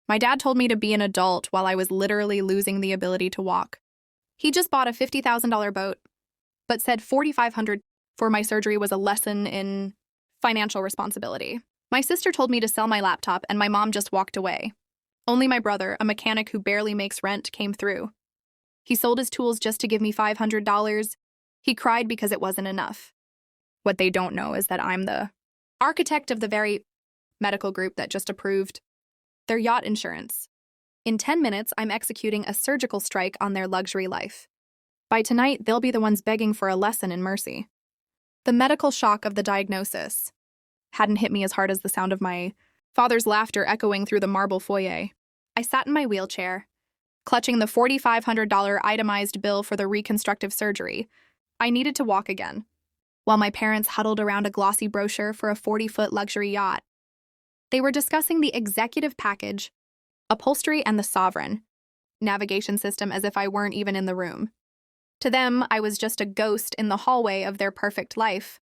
My dad told me to be an adult while I was literally losing the ability to walk. He just bought a $50,000 boat, but said $4,500 for my surgery was a lesson in financial responsibility. My sister told me to sell my laptop, and my mom just walked away. Only my brother, a mechanic who barely makes rent, came through. He sold his tools just to give me $500. He cried because it wasn't enough. What they don't know is that I'm the architect of the very medical group that just approved their yacht insurance. In 10 minutes, I'm executing a surgical strike on their luxury life. By tonight, they'll be the ones begging for a lesson in mercy. The medical shock of the diagnosis hadn't hit me as hard as the sound of my father's laughter echoing through the marble foyer. I sat in my wheelchair, clutching the $4,500 itemized bill for the reconstructive surgery. I needed to walk again, while my parents huddled around a glossy brochure for a 40-foot luxury yacht. They were discussing the executive package, upholstery, and the sovereign navigation system as if I weren't even in the room. To them, I was just a ghost in the hallway of their perfect life,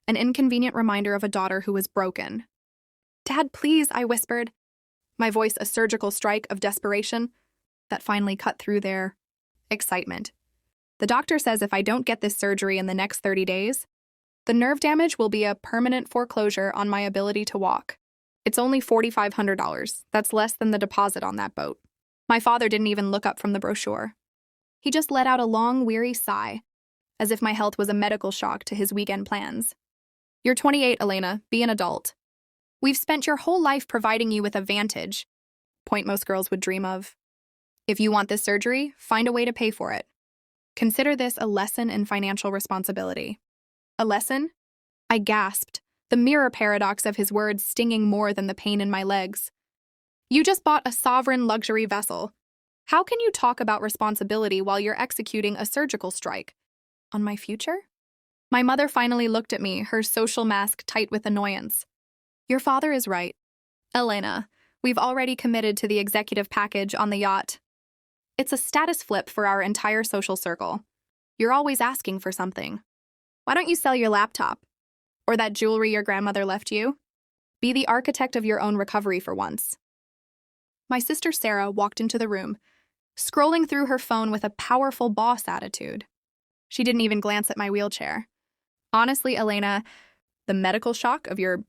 an inconvenient reminder of a daughter who was broken. "Dad, please," I whispered, my voice a surgical strike of desperation that finally cut through their excitement. "The doctor says if I don't get this surgery in the next 30 days, the nerve damage will be a permanent foreclosure on my ability to walk. It's only $4,500. That's less than the deposit on that boat." My father didn't even look up from the brochure. He just let out a long, weary sigh, as if my health was a medical shock to his weekend plans. "You're 28, Elena. Be an adult. We've spent your whole life providing you with a vantage point most girls would dream of. If you want this surgery, find a way to pay for it. Consider this a lesson in financial responsibility." "A lesson?" I gasped, the mirror paradox of his words stinging more than the pain in my legs. "You just bought a sovereign luxury vessel. How can you talk about responsibility while you're executing a surgical strike on my future?" My mother finally looked at me, her social mask tight with annoyance. "Your father is right. Elena, we've already committed to the executive package on the yacht. It's a status flip for our entire social circle. You're always asking for something. Why don't you sell your laptop? Or that jewelry your grandmother left you? Be the architect of your own recovery for once." My sister Sarah walked into the room, scrolling through her phone with a powerful boss attitude. She didn't even glance at my wheelchair. "Honestly, Elena, the medical shock of your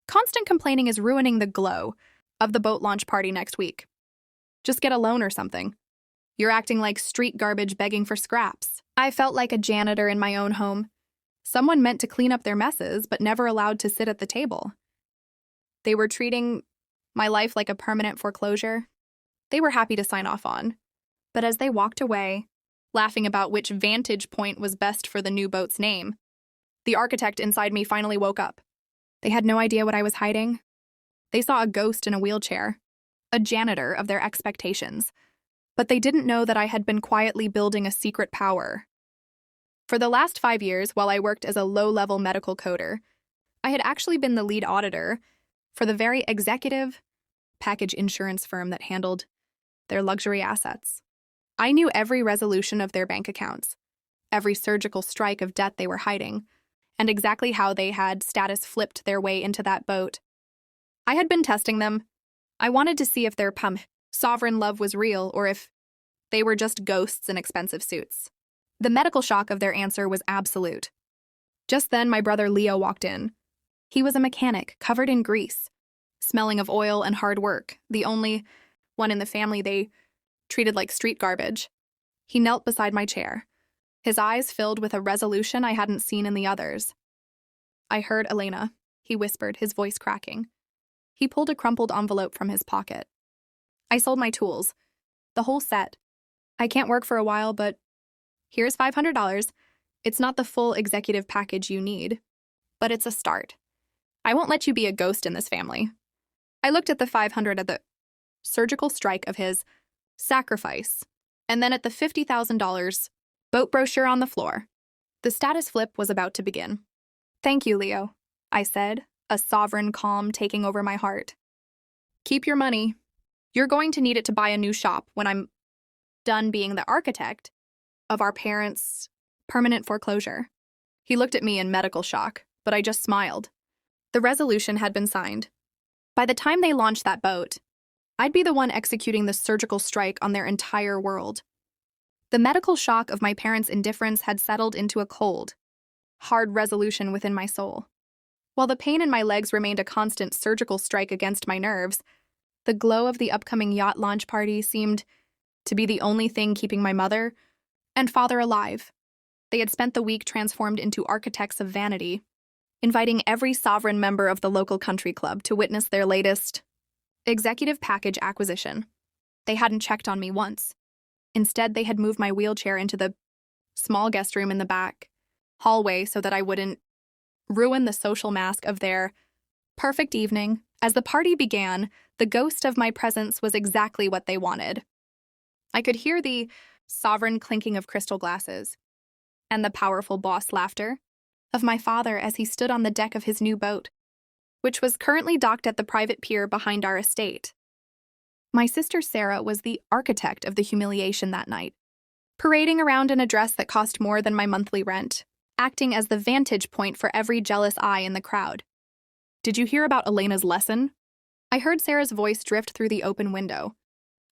constant complaining is ruining the glow of the boat launch party next week. Just get a loan or something. You're acting like street garbage begging for scraps." I felt like a janitor in my own home. Someone meant to clean up their messes, but never allowed to sit at the table. They were treating my life like a permanent foreclosure they were happy to sign off on. But as they walked away, laughing about which vantage point was best for the new boat's name, the architect inside me finally woke up. They had no idea what I was hiding. They saw a ghost in a wheelchair, a janitor of their expectations, but they didn't know that I had been quietly building a secret power. For the last 5 years, while I worked as a low-level medical coder, I had actually been the lead auditor for the very executive package insurance firm that handled their luxury assets. I knew every resolution of their bank accounts, every surgical strike of debt they were hiding, and exactly how they had status flipped their way into that boat. I had been testing them. I wanted to see if their sovereign love was real or if they were just ghosts in expensive suits. The medical shock of their answer was absolute. Just then, my brother Leo walked in. He was a mechanic, covered in grease, smelling of oil and hard work, the only one in the family they treated like street garbage. He knelt beside my chair, his eyes filled with a resolution I hadn't seen in the others. "I heard, Elena," he whispered, his voice cracking. He pulled a crumpled envelope from his pocket. "I sold my tools, the whole set. I can't work for a while, but here's $500. It's not the full executive package you need, but it's a start. I won't let you be a ghost in this family." I looked at the $500 at the surgical strike of his sacrifice, and then at the $50,000 boat brochure on the floor. The status flip was about to begin. "Thank you, Leo," I said, a sovereign calm taking over my heart. "Keep your money. You're going to need it to buy a new shop when I'm done being the architect of our parents' permanent foreclosure." He looked at me in medical shock, but I just smiled. The resolution had been signed. By the time they launched that boat, I'd be the one executing the surgical strike on their entire world. The medical shock of my parents' indifference had settled into a cold, hard resolution within my soul. While the pain in my legs remained a constant surgical strike against my nerves, the glow of the upcoming yacht launch party seemed to be the only thing keeping my mother and father alive. They had spent the week transformed into architects of vanity, inviting every sovereign member of the local country club to witness their latest executive package acquisition. They hadn't checked on me once. Instead, they had moved my wheelchair into the small guest room in the back hallway so that I wouldn't ruin the social mask of their perfect evening. As the party began, the ghost of my presence was exactly what they wanted. I could hear the sovereign clinking of crystal glasses and the powerful boss laughter of my father as he stood on the deck of his new boat, which was currently docked at the private pier behind our estate. My sister Sarah was the architect of the humiliation that night, parading around in a dress that cost more than my monthly rent, acting as the vantage point for every jealous eye in the crowd. "Did you hear about Elena's lesson?" I heard Sarah's voice drift through the open window,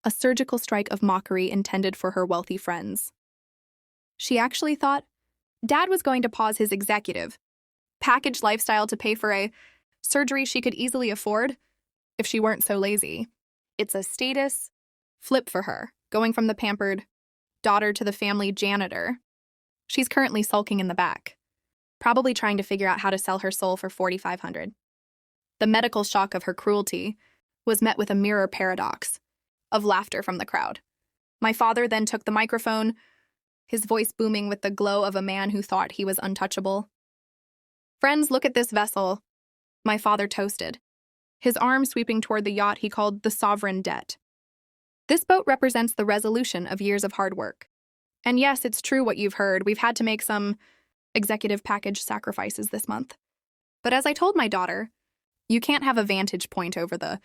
a surgical strike of mockery intended for her wealthy friends. She actually thought Dad was going to pause his executive package lifestyle to pay for a surgery she could easily afford if she weren't so lazy. It's a status flip for her, going from the pampered daughter to the family janitor. She's currently sulking in the back, probably trying to figure out how to sell her soul for $4,500. The medical shock of her cruelty was met with a mirror paradox of laughter from the crowd. My father then took the microphone, his voice booming with the glow of a man who thought he was untouchable. "Friends, look at this vessel," my father toasted, his arm sweeping toward the yacht he called the Sovereign Debt. "This boat represents the resolution of years of hard work. And yes, it's true what you've heard. We've had to make some executive package sacrifices this month. But as I told my daughter, you can't have a vantage point over the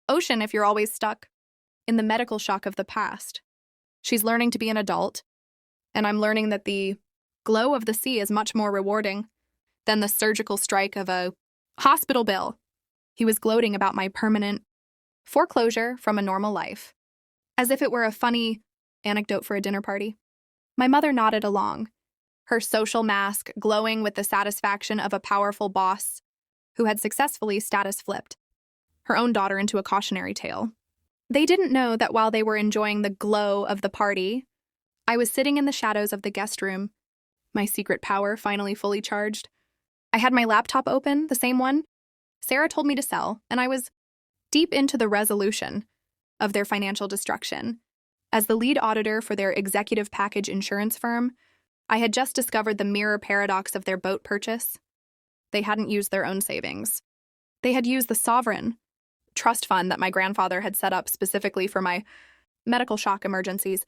ocean if you're always stuck in the medical shock of the past. She's learning to be an adult, and I'm learning that the glow of the sea is much more rewarding than the surgical strike of a hospital bill." He was gloating about my permanent foreclosure from a normal life, as if it were a funny anecdote for a dinner party. My mother nodded along, her social mask glowing with the satisfaction of a powerful boss who had successfully status flipped her own daughter into a cautionary tale. They didn't know that while they were enjoying the glow of the party, I was sitting in the shadows of the guest room, my secret power finally fully charged. I had my laptop open, the same one Sarah told me to sell, and I was deep into the resolution of their financial destruction. As the lead auditor for their executive package insurance firm, I had just discovered the mirror paradox of their boat purchase. They hadn't used their own savings. They had used the sovereign trust fund that my grandfather had set up specifically for my medical shock emergencies.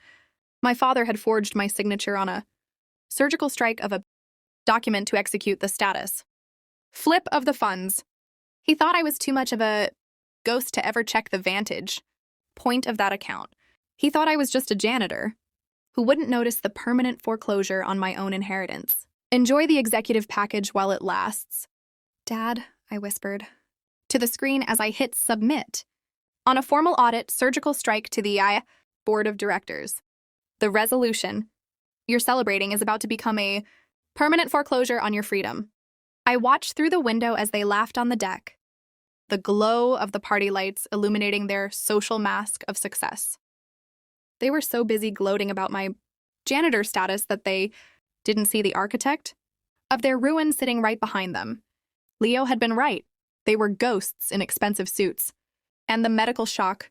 My father had forged my signature on a surgical strike of a document to execute the status flip of the funds. He thought I was too much of a ghost to ever check the vantage point of that account. He thought I was just a janitor who wouldn't notice the permanent foreclosure on my own inheritance. "Enjoy the executive package while it lasts, Dad," I whispered to the screen as I hit submit on a formal audit surgical strike to the board of directors. "The resolution you're celebrating is about to become a permanent foreclosure on your freedom." I watched through the window as they laughed on the deck, the glow of the party lights illuminating their social mask of success. They were so busy gloating about my janitor status that they didn't see the architect of their ruin sitting right behind them. Leo had been right. They were ghosts in expensive suits, and the medical shock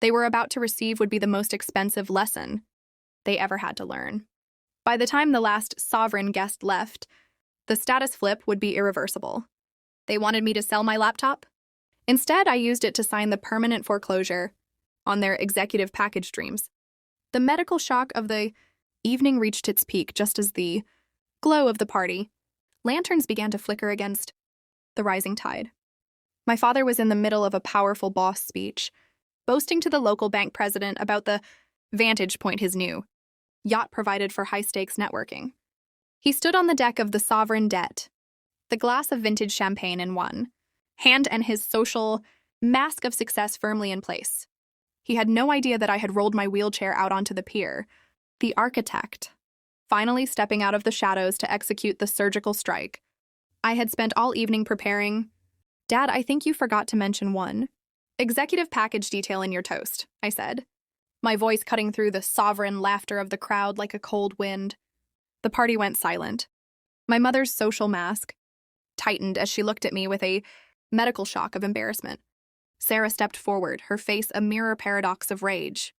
they were about to receive would be the most expensive lesson they ever had to learn. By the time the last sovereign guest left, the status flip would be irreversible. They wanted me to sell my laptop. Instead, I used it to sign the permanent foreclosure on their executive package dreams. The medical shock of the evening reached its peak just as the glow of the party. Lanterns began to flicker against the rising tide. My father was in the middle of a powerful boss speech, boasting to the local bank president about the vantage point his new yacht provided for high-stakes networking. He stood on the deck of the Sovereign Debt, the glass of vintage champagne in one hand and his social mask of success firmly in place. He had no idea that I had rolled my wheelchair out onto the pier. The architect, finally stepping out of the shadows to execute the surgical strike. I had spent all evening preparing. Dad, I think you forgot to mention one executive package detail in your toast, I said, my voice cutting through the sovereign laughter of the crowd like a cold wind. The party went silent. My mother's social mask tightened as she looked at me with a medical shock of embarrassment. Sarah stepped forward, her face a mirror paradox of rage.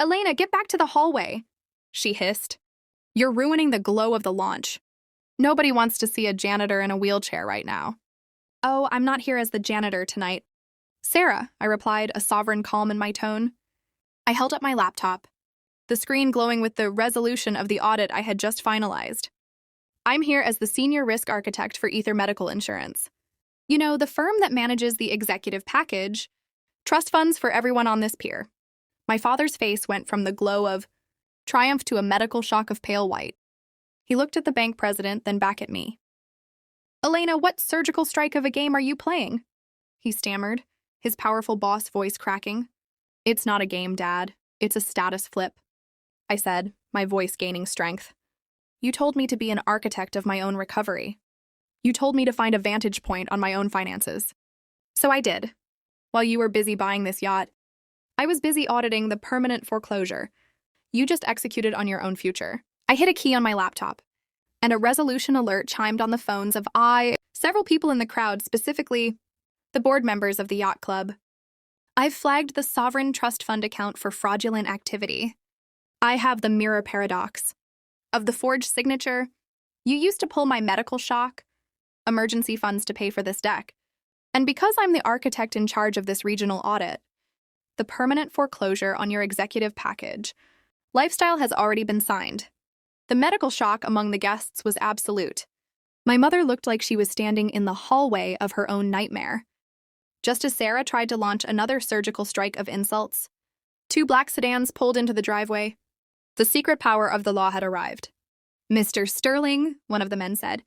Elena, get back to the hallway, she hissed. You're ruining the glow of the launch. Nobody wants to see a janitor in a wheelchair right now. Oh, I'm not here as the janitor tonight. Sarah, I replied, a sovereign calm in my tone. I held up my laptop, the screen glowing with the resolution of the audit I had just finalized. I'm here as the senior risk architect for Ether Medical Insurance. You know, the firm that manages the executive package, trust funds for everyone on this pier. My father's face went from the glow of triumph to a medical shock of pale white. He looked at the bank president, then back at me. Elena, what surgical strike of a game are you playing? He stammered, his powerful boss voice cracking. It's not a game, Dad. It's a status flip, I said, my voice gaining strength. You told me to be an architect of my own recovery. You told me to find a vantage point on my own finances. So I did. While you were busy buying this yacht, I was busy auditing the permanent foreclosure. You just executed on your own future. I hit a key on my laptop, and a resolution alert chimed on the phones of several people in the crowd, specifically the board members of the yacht club. I've flagged the Sovereign Trust Fund account for fraudulent activity. I have the mirror paradox of the forged signature. You used to pull my medical shock, emergency funds to pay for this deck. And because I'm the architect in charge of this regional audit, the permanent foreclosure on your executive package, lifestyle has already been signed. The medical shock among the guests was absolute. My mother looked like she was standing in the hallway of her own nightmare. Just as Sarah tried to launch another surgical strike of insults, 2 black sedans pulled into the driveway. The secret power of the law had arrived. Mr. Sterling, one of the men said,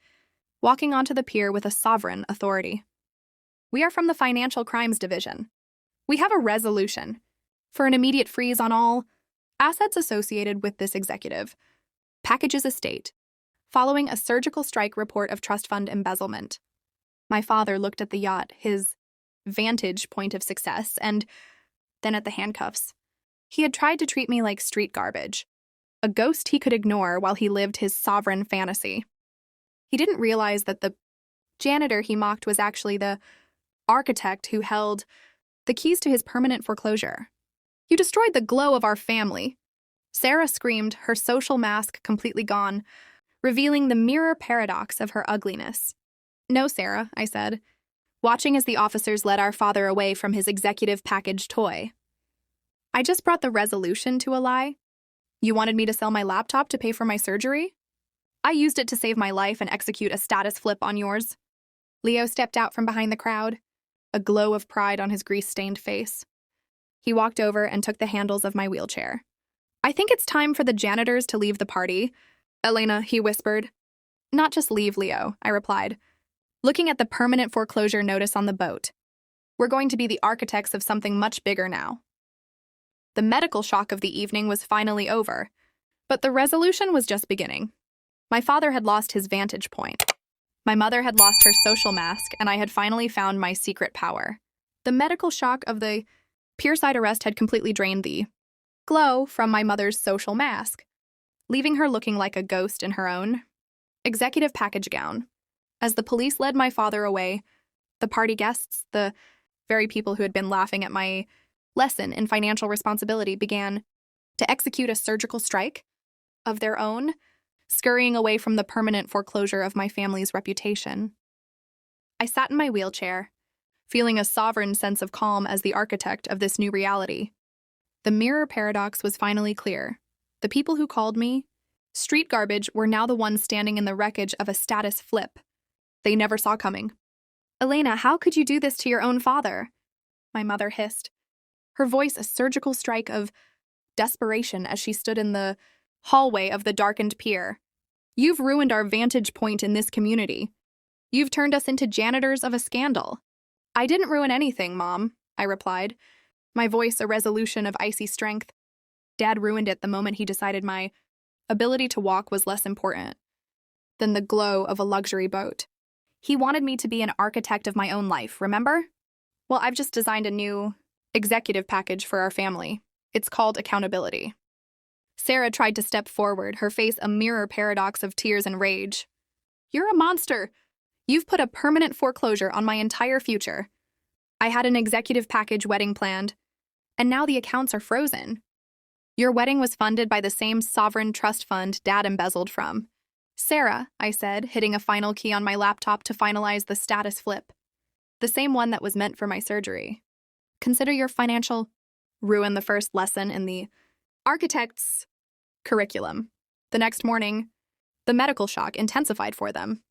walking onto the pier with a sovereign authority. We are from the Financial Crimes Division. We have a resolution for an immediate freeze on all assets associated with this executive package's estate, following a surgical strike report of trust fund embezzlement. My father looked at the yacht, his vantage point of success, and then at the handcuffs. He had tried to treat me like street garbage, a ghost he could ignore while he lived his sovereign fantasy. He didn't realize that the janitor he mocked was actually the architect who held the keys to his permanent foreclosure. You destroyed the glow of our family. Sarah screamed, her social mask completely gone, revealing the mirror paradox of her ugliness. No, Sarah, I said, watching as the officers led our father away from his executive package toy. I just brought the resolution to a lie. You wanted me to sell my laptop to pay for my surgery? I used it to save my life and execute a status flip on yours. Leo stepped out from behind the crowd, a glow of pride on his grease-stained face. He walked over and took the handles of my wheelchair. I think it's time for the janitors to leave the party. Elena, he whispered. Not just leave, Leo, I replied, looking at the permanent foreclosure notice on the boat. We're going to be the architects of something much bigger now. The medical shock of the evening was finally over, but the resolution was just beginning. My father had lost his vantage point. My mother had lost her social mask, and I had finally found my secret power. The medical shock of the pierside arrest had completely drained the glow from my mother's social mask, leaving her looking like a ghost in her own executive package gown. As the police led my father away, the party guests, the very people who had been laughing at my lesson in financial responsibility, began to execute a surgical strike of their own, scurrying away from the permanent foreclosure of my family's reputation. I sat in my wheelchair, feeling a sovereign sense of calm as the architect of this new reality. The mirror paradox was finally clear. The people who called me street garbage were now the ones standing in the wreckage of a status flip they never saw coming. Elena, how could you do this to your own father? My mother hissed, her voice a surgical strike of desperation as she stood in the hallway of the darkened pier. You've ruined our vantage point in this community. You've turned us into janitors of a scandal. I didn't ruin anything, Mom, I replied, my voice a resolution of icy strength. Dad ruined it the moment he decided my ability to walk was less important than the glow of a luxury boat. He wanted me to be an architect of my own life, remember? Well, I've just designed a new executive package for our family. It's called accountability. Sarah tried to step forward, her face a mirror paradox of tears and rage. You're a monster. You've put a permanent foreclosure on my entire future. I had an executive package wedding planned, and now the accounts are frozen. Your wedding was funded by the same sovereign trust fund Dad embezzled from. Sarah, I said, hitting a final key on my laptop to finalize the status flip. The same one that was meant for my surgery. Consider your financial ruin the first lesson in the architect's curriculum. The next morning, the medical shock intensified for them.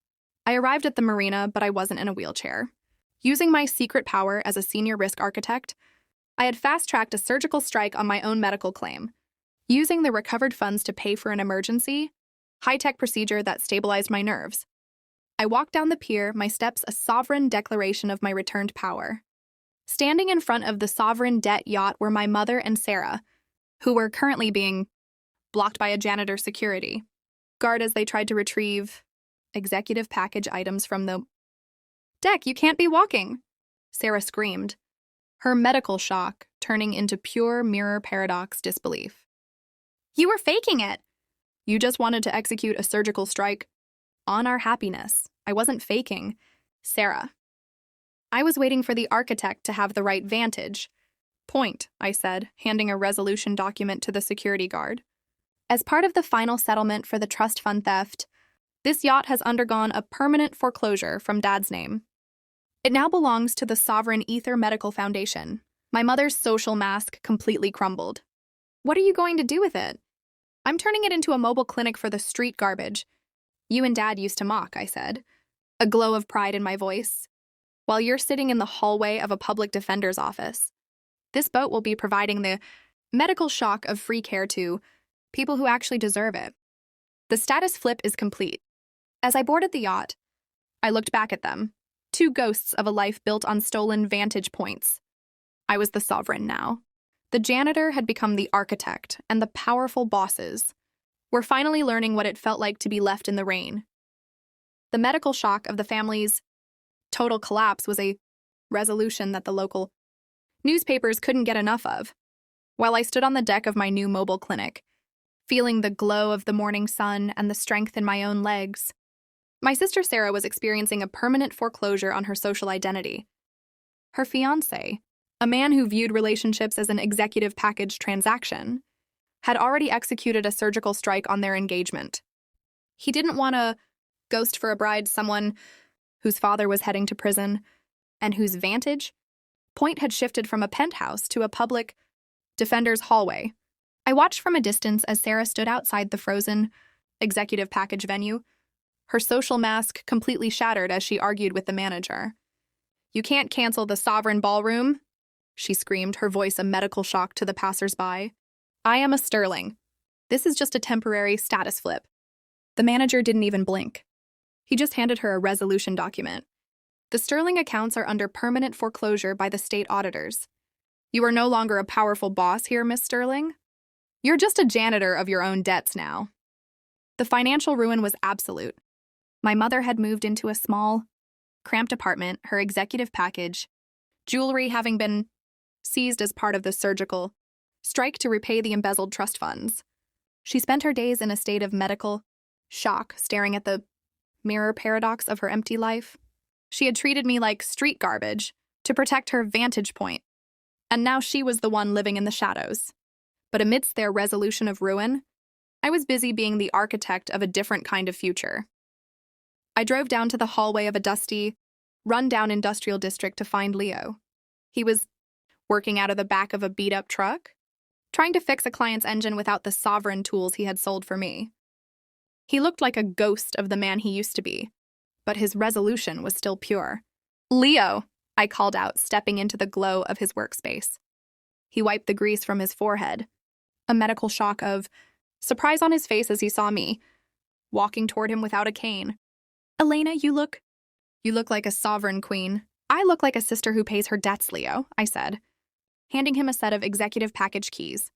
I arrived at the marina, but I wasn't in a wheelchair. Using my secret power as a senior risk architect, I had fast-tracked a surgical strike on my own medical claim, using the recovered funds to pay for an emergency, high-tech procedure that stabilized my nerves. I walked down the pier, my steps a sovereign declaration of my returned power. Standing in front of the sovereign debt yacht were my mother and Sarah, who were currently being blocked by a janitor security guard as they tried to retrieve executive package items from the deck. You can't be walking, Sarah screamed, her medical shock turning into pure mirror paradox disbelief. You were faking it. You just wanted to execute a surgical strike on our happiness. I wasn't faking, Sarah. I was waiting for the architect to have the right vantage point, I said, handing a resolution document to the security guard. As part of the final settlement for the trust fund theft, this yacht has undergone a permanent foreclosure from Dad's name. It now belongs to the Sovereign Ether Medical Foundation. My mother's social mask completely crumbled. What are you going to do with it? I'm turning it into a mobile clinic for the street garbage you and Dad used to mock, I said, a glow of pride in my voice. While you're sitting in the hallway of a public defender's office, this boat will be providing the medical shock of free care to people who actually deserve it. The status flip is complete. As I boarded the yacht, I looked back at them, two ghosts of a life built on stolen vantage points. I was the sovereign now. The janitor had become the architect, and the powerful bosses were finally learning what it felt like to be left in the rain. The medical shock of the family's total collapse was a resolution that the local newspapers couldn't get enough of. While I stood on the deck of my new mobile clinic, feeling the glow of the morning sun and the strength in my own legs, my sister Sarah was experiencing a permanent foreclosure on her social identity. Her fiancé, a man who viewed relationships as an executive package transaction, had already executed a surgical strike on their engagement. He didn't want to ghost for a bride someone whose father was heading to prison and whose vantage point had shifted from a penthouse to a public defender's hallway. I watched from a distance as Sarah stood outside the frozen executive package venue, her social mask completely shattered as she argued with the manager. You can't cancel the Sovereign Ballroom, she screamed, her voice a medical shock to the passers-by. I am a Sterling. This is just a temporary status flip. The manager didn't even blink. He just handed her a resolution document. The Sterling accounts are under permanent foreclosure by the state auditors. You are no longer a powerful boss here, Miss Sterling. You're just a janitor of your own debts now. The financial ruin was absolute. My mother had moved into a small, cramped apartment, her executive package, jewelry having been seized as part of the surgical strike to repay the embezzled trust funds. She spent her days in a state of medical shock, staring at the mirror paradox of her empty life. She had treated me like street garbage to protect her vantage point, and now she was the one living in the shadows. But amidst their resolution of ruin, I was busy being the architect of a different kind of future. I drove down to the hallway of a dusty, run-down industrial district to find Leo. He was working out of the back of a beat-up truck, trying to fix a client's engine without the sovereign tools he had sold for me. He looked like a ghost of the man he used to be, but his resolution was still pure. Leo, I called out, stepping into the glow of his workspace. He wiped the grease from his forehead, a medical shock of surprise on his face as he saw me, walking toward him without a cane. Elena, you look like a sovereign queen. I look like a sister who pays her debts, Leo, I said. handing him a set of executive package keys.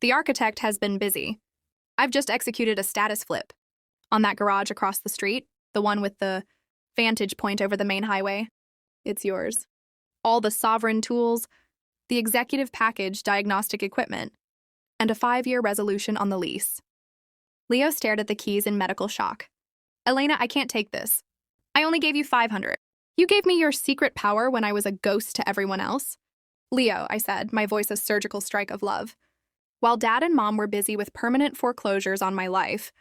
The architect has been busy. I've just executed a status flip on that garage across the street, the one with the vantage point over the main highway. It's yours. All the sovereign tools, the executive package diagnostic equipment, and a 5-year resolution on the lease. Leo stared at the keys in medical shock. Elena, I can't take this. I only gave you $500. You gave me your secret power when I was a ghost to everyone else. Leo, I said, my voice a surgical strike of love. While Dad and Mom were busy with permanent foreclosures on my life,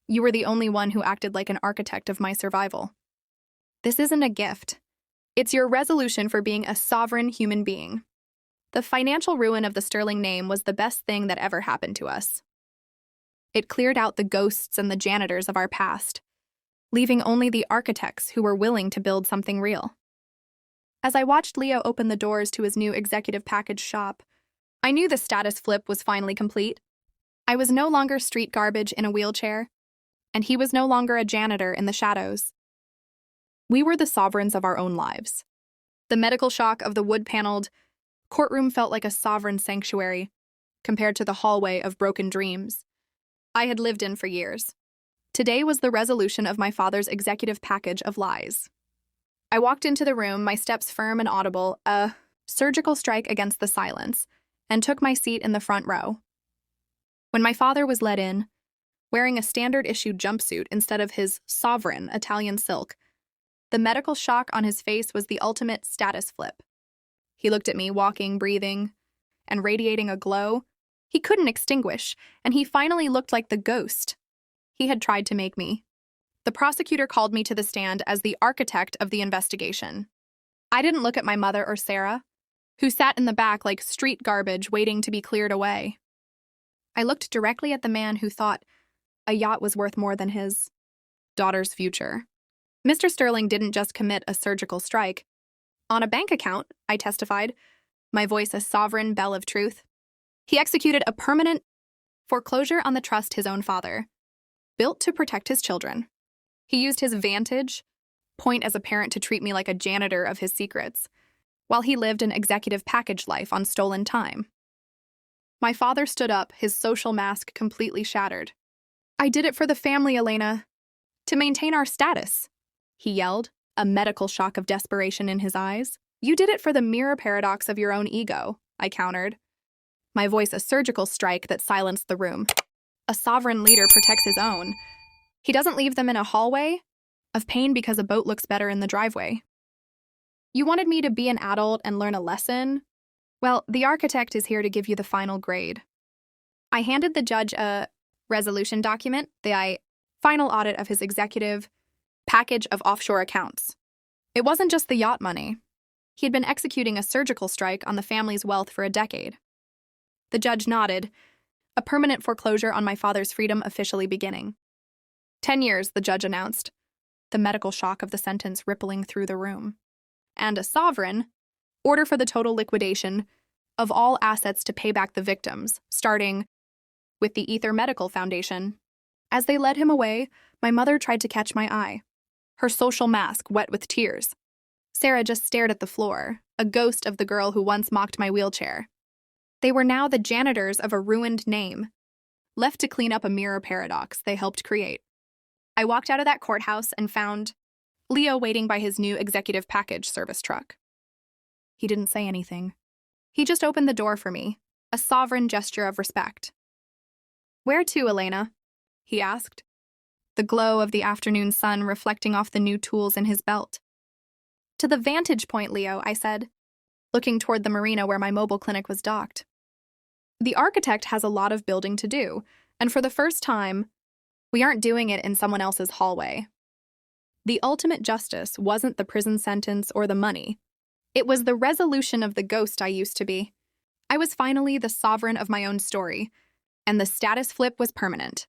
you were the only one who acted like an architect of my survival. This isn't a gift. It's your resolution for being a sovereign human being. The financial ruin of the Sterling name was the best thing that ever happened to us. It cleared out the ghosts and the janitors of our past, leaving only the architects who were willing to build something real. As I watched Leo open the doors to his new executive package shop, I knew the status flip was finally complete. I was no longer street garbage in a wheelchair, and he was no longer a janitor in the shadows. We were the sovereigns of our own lives. The medical shock of the wood-paneled courtroom felt like a sovereign sanctuary compared to the hallway of broken dreams I had lived in for years. Today was the resolution of my father's executive package of lies. I walked into the room, my steps firm and audible, a surgical strike against the silence, and took my seat in the front row. When my father was led in, wearing a standard-issue jumpsuit instead of his sovereign Italian silk, the medical shock on his face was the ultimate status flip. He looked at me, walking, breathing, and radiating a glow he couldn't extinguish, and he finally looked like the ghost he had tried to make me. The prosecutor called me to the stand as the architect of the investigation. I didn't look at my mother or Sarah, who sat in the back like street garbage waiting to be cleared away. I looked directly at the man who thought a yacht was worth more than his daughter's future. Mr. Sterling didn't just commit a surgical strike. On a bank account, I testified, my voice a sovereign bell of truth. He executed a permanent foreclosure on the trust his own father built to protect his children. He used his vantage point as a parent to treat me like a janitor of his secrets, while he lived an executive package life on stolen time. My father stood up, his social mask completely shattered. I did it for the family, Elena, to maintain our status, he yelled, a medical shock of desperation in his eyes. You did it for the mirror paradox of your own ego, I countered, my voice a surgical strike that silenced the room. A sovereign leader protects his own. He doesn't leave them in a hallway of pain because a boat looks better in the driveway. You wanted me to be an adult and learn a lesson? Well, the architect is here to give you the final grade. I handed the judge a resolution document, the final audit of his executive package of offshore accounts. It wasn't just the yacht money. He had been executing a surgical strike on the family's wealth for a decade. The judge nodded, a permanent foreclosure on my father's freedom officially beginning. 10 years, the judge announced, the medical shock of the sentence rippling through the room. And a sovereign order for the total liquidation of all assets to pay back the victims, starting with the Ether Medical Foundation. As they led him away, my mother tried to catch my eye, her social mask wet with tears. Sarah just stared at the floor, a ghost of the girl who once mocked my wheelchair. They were now the janitors of a ruined name, left to clean up a mirror paradox they helped create. I walked out of that courthouse and found Leo waiting by his new executive package service truck. He didn't say anything. He just opened the door for me, a sovereign gesture of respect. Where to, Elena? He asked, the glow of the afternoon sun reflecting off the new tools in his belt. To the vantage point, Leo, I said, looking toward the marina where my mobile clinic was docked. The architect has a lot of building to do, and for the first time, we aren't doing it in someone else's hallway. The ultimate justice wasn't the prison sentence or the money. It was the resolution of the ghost I used to be. I was finally the sovereign of my own story, and the status flip was permanent.